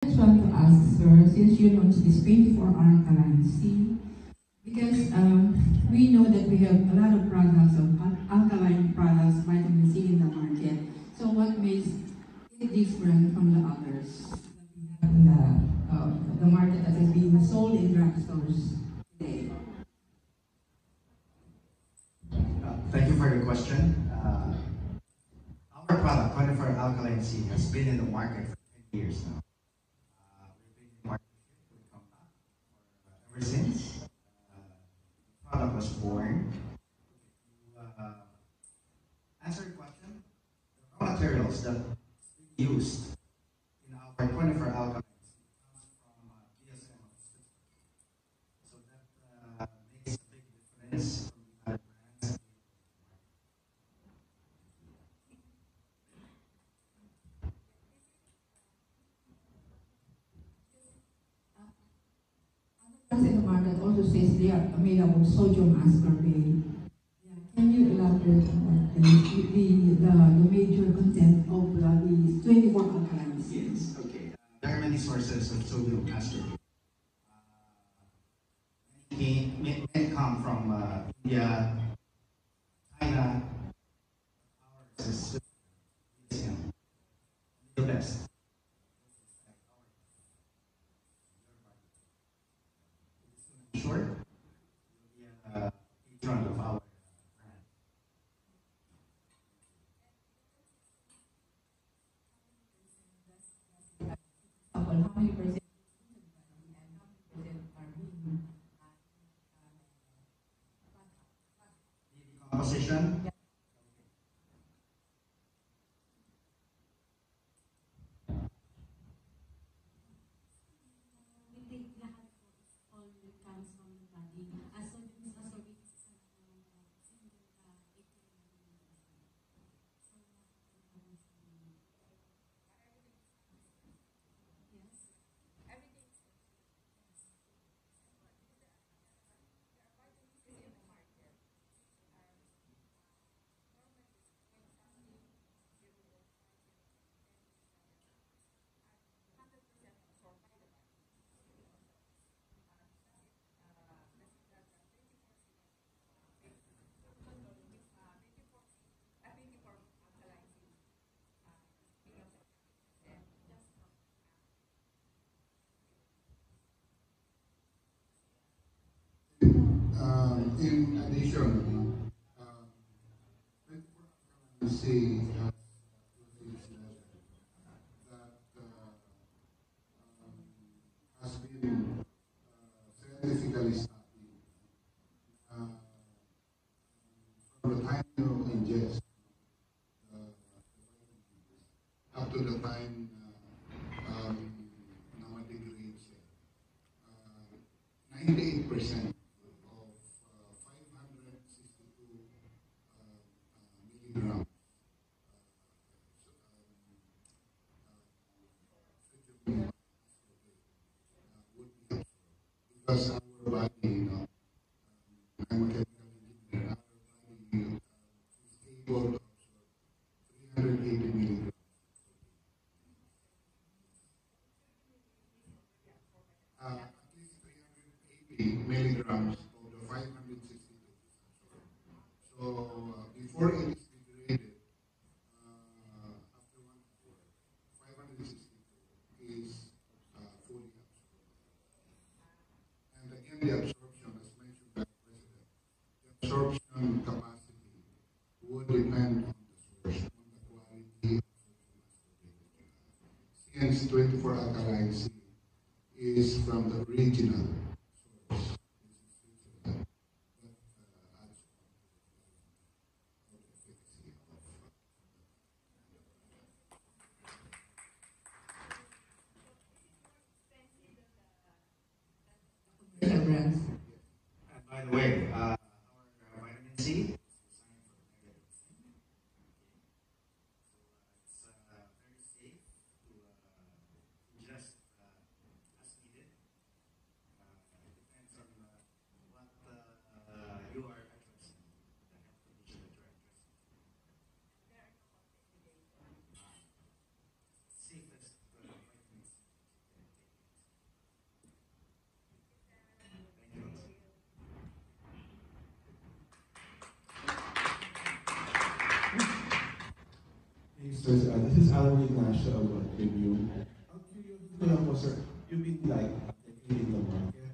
I just want to ask, sir, since you launched this 24-hour alkaline C, because we know that we have a lot of products of alkaline products, vitamin C in the market. So what makes it different from the others that we have in the market that is being sold in drugstores today? Thank you for your question. Our product, 24 Alkaline C, has been in the market for 10 years now. We've been in partnership with Compaq ever since the product was born. To answer your question, the raw materials that we used in our 24 Alkaline C comes from DSM of Switzerland. So that makes a big difference from the other brands. Brands in the market also says they are made up of sodium ascorbate. Yeah. Can you elaborate on that, please? The major content of the 24 alkaline C? Yes, okay. There are many sources of sodium ascorbate. Many come from India, China. Ours is DSM, the best. Short, the patron of our brand. How many percent and how many percent are being The composition. In addition, you see that has been scientifically studied uh, from the time you ingest up to the time namadegrades. 98% of 562 milligrams would be absorbed because our body, I'm a chemical engineer, our body is able to absorb 380 milligrams. At least 380 milligrams of the 562. So before it is degraded, after 1 hour, 562 is fully absorbed. And again, the absorption, as mentioned by the President, the absorption capacity would depend on the source, on the quality of sodium ascorbate. Since 24 alkaline C is from the original source, which is Switzerland, that adds on to the efficacy of commercial brands? And by the way, our vitamin C is designed for negative zinc. So it's very safe to ingest as needed. It depends on what you are addressing, the health condition that you're addressing. Safest vitamin C. Alan Ignacio Award Review. Ang curious ko lang po, sir, you've been like a decade in the market.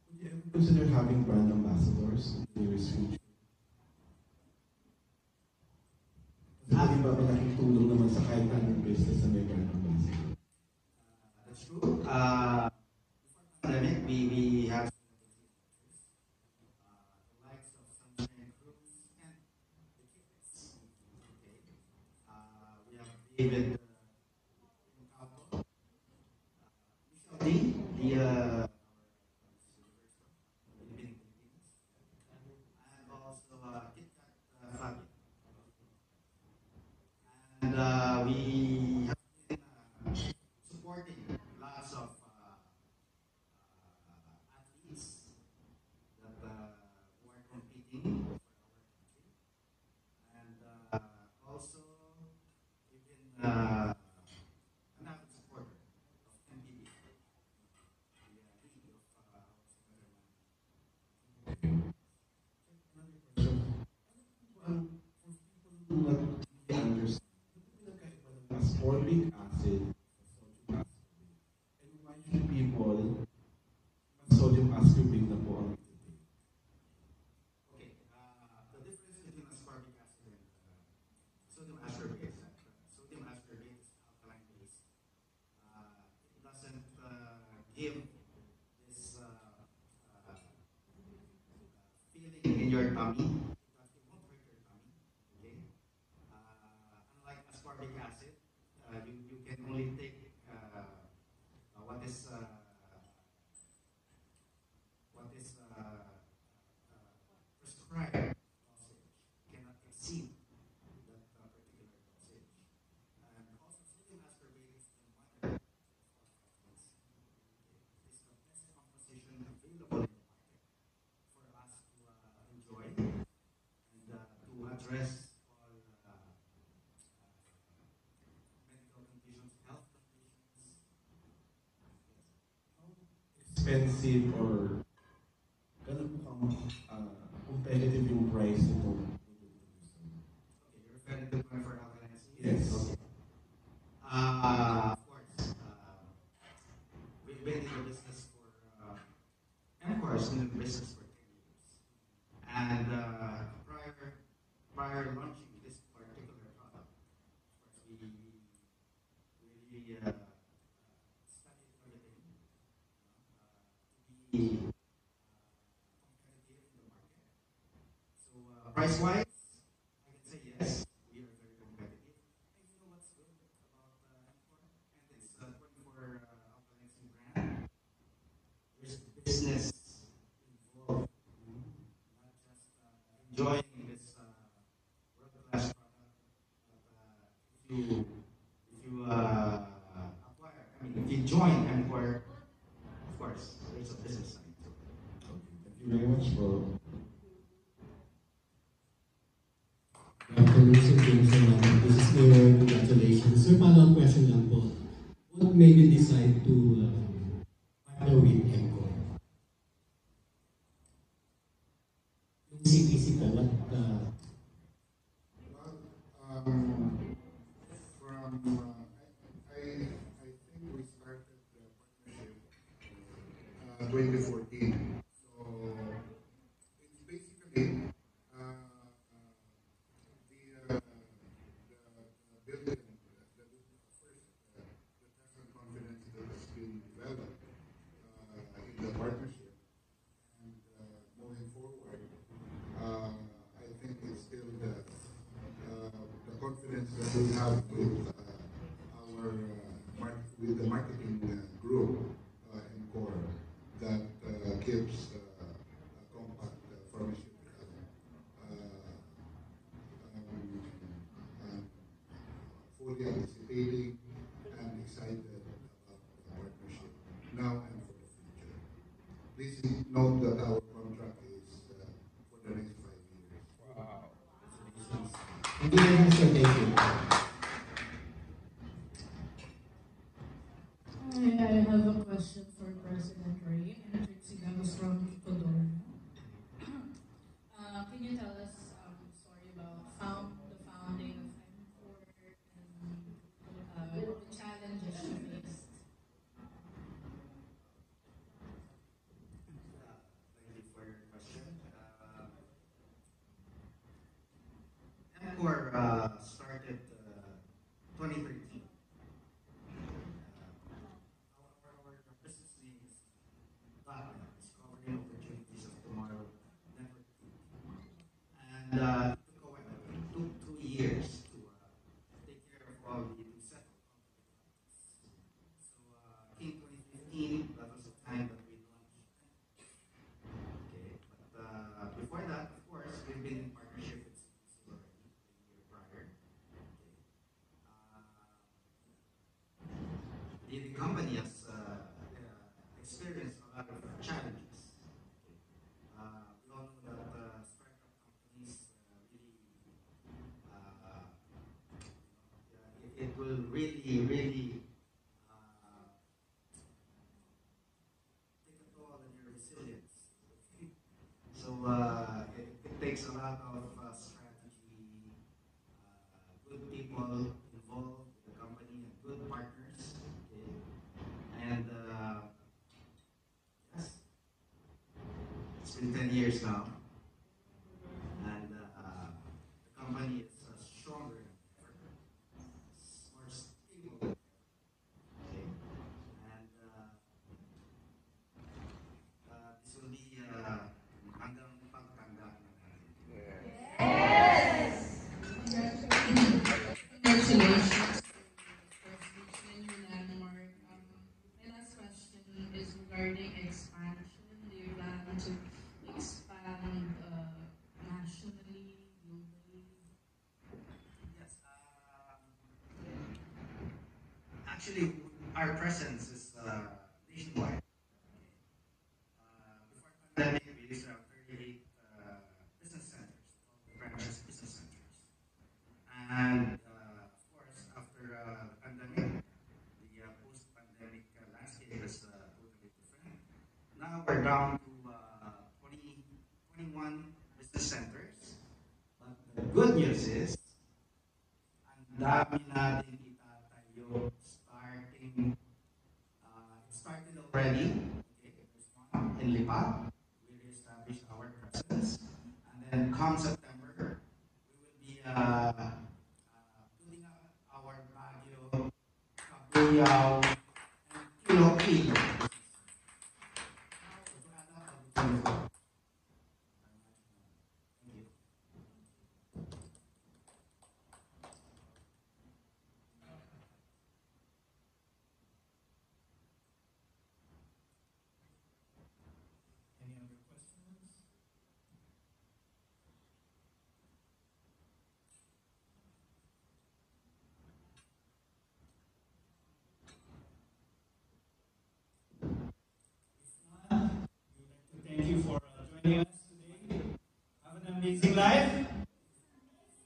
Would you ever consider having brand ambassadors in the nearest future? Kasi di ba malaking tulong naman sa kahit anong business na may brand ambassador? That's true. Before pandemic, we have the likes of Sunshine Cruz and the Kids. Okay. We have David Incauto, Michelle D, the Philippine Philippines, and also Kit Kat Fabio. And we have been supporting lots of athletes that who are competing for our country, and also we've been an avid supporter of MPB, the League of Spider-Man. Another question. For people who do not really understand, ano po pinagkaiba ng ascorbic acid sa sodium ascorbate? And why should people mas sodium ascorbate na po ang intake? Okay, the difference between ascorbic acid and sodium ascorbate is that sodium ascorbate is alkaline base. It doesn't give this feeling in your tummy. It won't hurt your tummy. Okay. Unlike ascorbic acid, you can only take what is prescribed dosage. You cannot exceed that particular dosage. And also, sodium ascorbate is the mother of all vitamins. It is the best composition available in the market for us to enjoy and to address all medical conditions, health conditions. Expensive or gano'n po competitive yung price nitong produkto niyo, sir? Okay, you're referring to 24 alkaline seeds? Yes. Okay. Of course, we've been in the business for, MCOR's been in the business for 10 years. And prior launching this particular product, of course, we really studied everything to be competitive in the market. So price-wise, I can say yes, we are very competitive. And you know what's good about MCOR and its 24 alkaline seed brand? There's business involved, not just enjoying this world-class product. But if you acquire, I mean, if you join MCOR, of course, there's a business side to it. Okay, thank you very much, bro. Good afternoon, Sir James and this is Mayor. Congratulations. Sir, follow-up question lang po. What made you decide to partner with MCOR? Yung CPC po, what I think we started the partnership 2014. So it's basically the building, first, the trust and confidence that has been developed in the partnership. And moving forward, I think it's still the confidence that we have with our with the marketing group in core that keeps compact pharmaceutical fully anticipating and excited about the partnership now and for the future. Please note that our contract is for the next 5 years. Wow. Thank you very much, sir. Thank you. I have a question for President Ray. I'm Trixie Gamos from Ecuador. Can you tell us story about the founding of MCOR and takes a lot of strategy, good people involved in the company, and good partners. Okay? And yes, it's been 10 years now, and the company is stronger than ever, it's more stable than ever. Okay? And this will be hanggang pagtanda na natin. Congratulations to First Beach and your landmark. My last question is regarding expansion. Do you plan to expand nationally, globally? Yes. Actually, our presence is nationwide. Before pandemic, we used to have 38 business centers, franchise business centers. And of course, after the pandemic, the post-pandemic landscape is totally different. Now we're down to 21 business centers. But the good news is, ang dami natin itatayo starting, it started already. Okay, there's one in Lipa. We established our presence. And then come September, we will be putting up our Baguio, Cabuyao, and Iloilo. So to add up, I'll be 24. Thank you. Any other questions? If not, we would like to thank you for joining us today. Have an amazing life.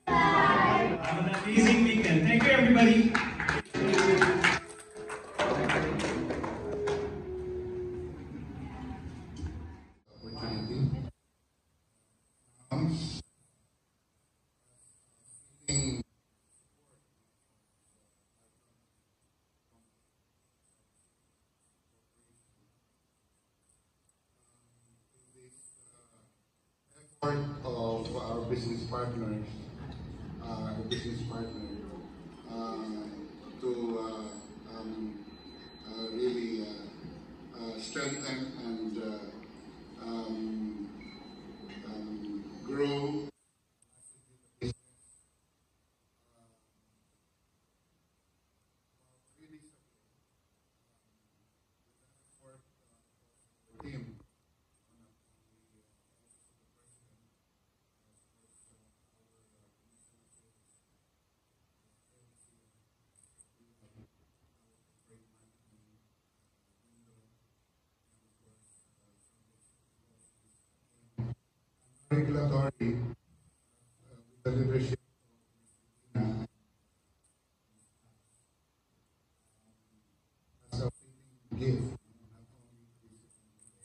Have an amazing weekend. Thank you, everybody. Opportunity. Feeling effort of our business partners, to really strengthen and grow the business. Really support the team. Regulatory with the leadership of Ms. Tina, as a fitting gift, not only to this celebration.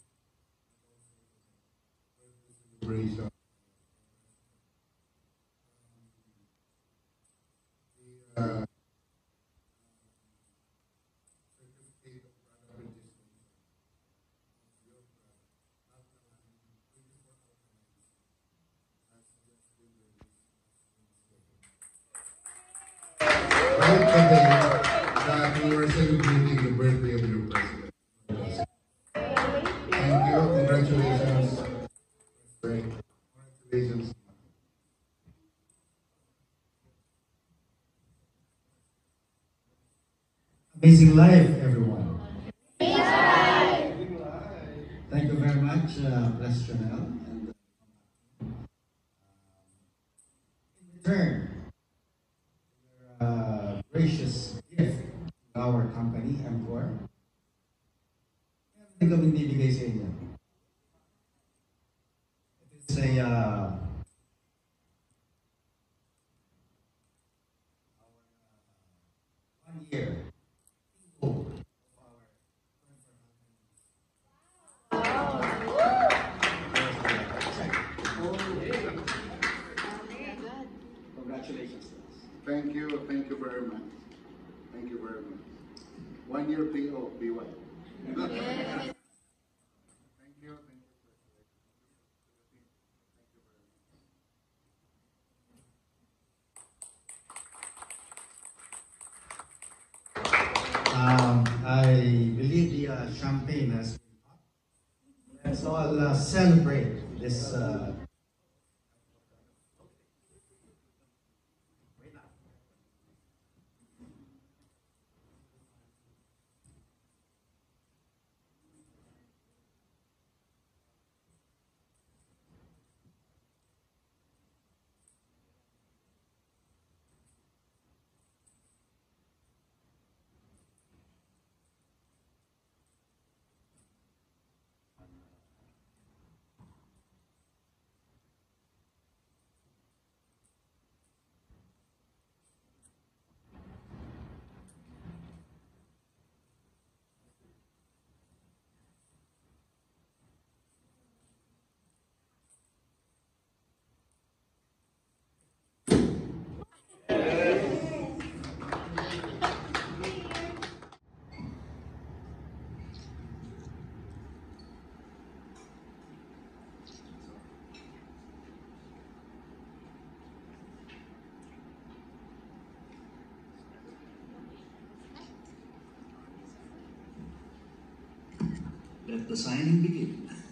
The certificate of product registration of your product, Alkaline, 24 Alkaline, has just been released last Wednesday. Right today that we were celebrating the birthday of your president. Thank you. Congratulations. Great. Congratulations. Amazing life, everyone. Thank you very much, Bless Chanel. And in return, your gracious gift to our company, MCOR, meron din kami bibigay sa inyo. It is a 1 year of our 1 year PO, B1. Thank you. I believe the champagne has been popped. Let's all celebrate this. Let the signing begin.